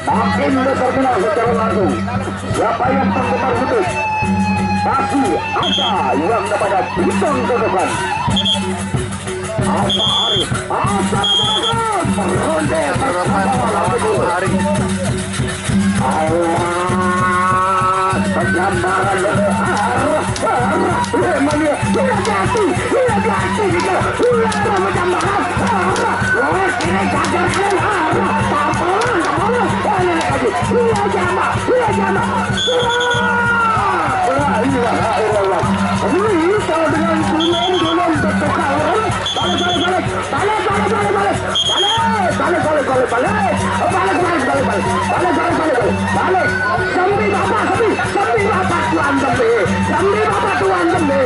makin terkenal secara langsung. Siapa yang penggemar putus? Tapi ada yang dapat bintang terdepan. Apa hari? Assalamualaikum. Ronde hari. Gambaran mania sudah jatuh gitu sudah menjambaran ini cagar tampon jama ini kalau dengan dunia bertukar balik sambil bapak tuan dembe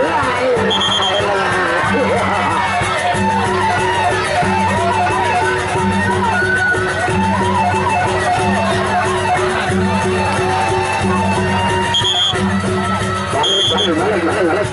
la ilaha illallah. Balik.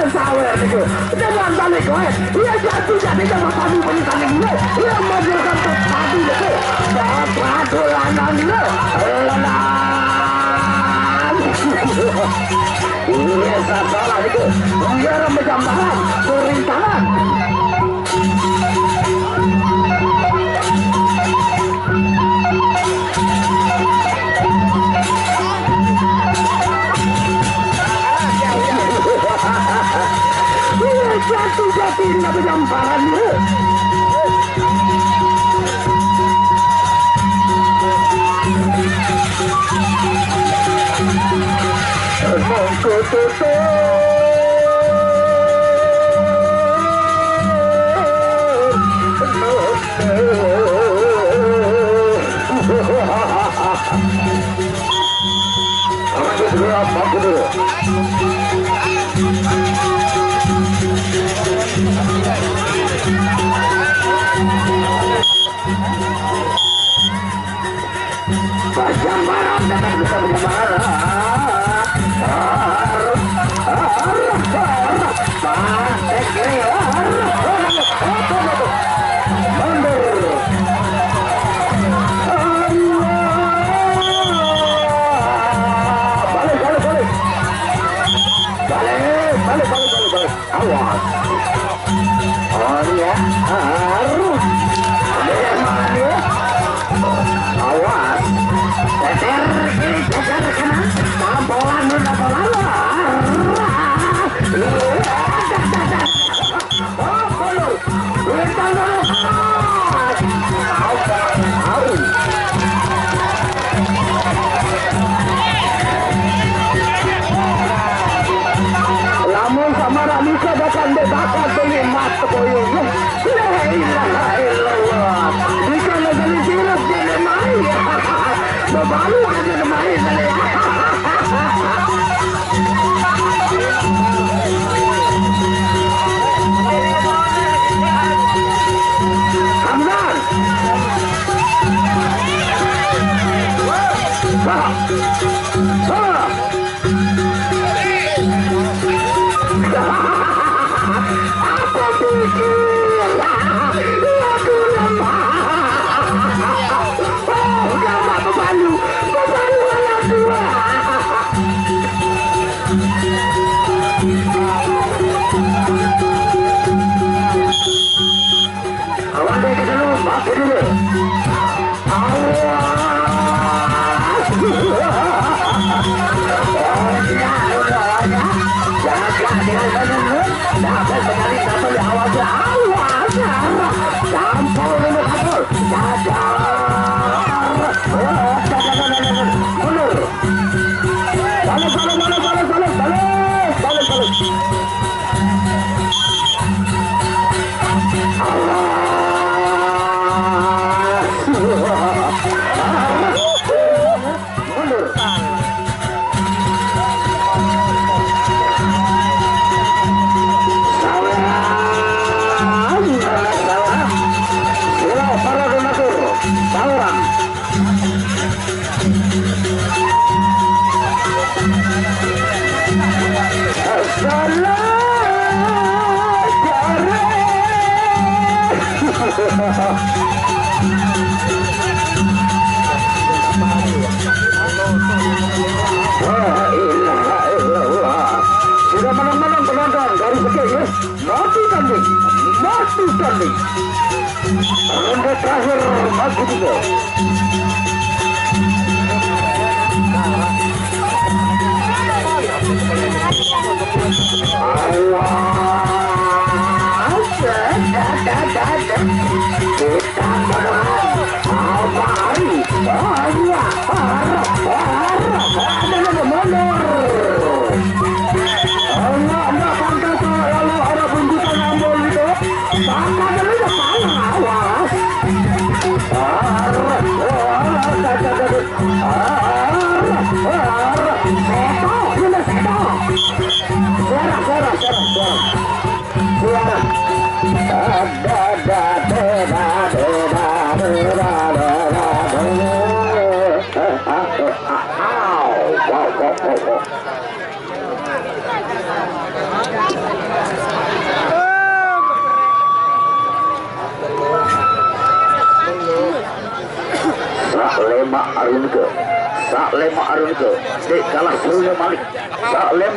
Sawer itu dengan balik dia jatuh jadi sama padu penitani gue dia mobilkan ke padu itu padu lanang itu ini salah itu dia menjambaran perintahan jatuh nggak berjamparan lu. Berjambaran dapat bisa berjambaran. Balik. Awas. Oh ya, harus. Awas. Teter kiri, teter kanan. Bolan. Lamun sama Ranika bakal debakar dengan mata boyong. La ilaha illallah. Jika negeri sirap jadi main. Babalu aja main. Hamdan. Apa pikir aku lemah? Oh, gambar bebalu anak dua. Awan deh ke dulu, maaf dulu. Awas. Sudah menang-menang penonton dari sekian ya. Mati tanding. Ronde terakhir maju juga. Kita menang. Amari. Sak lema arun ke, dek kalah serunya Malik. Sak lema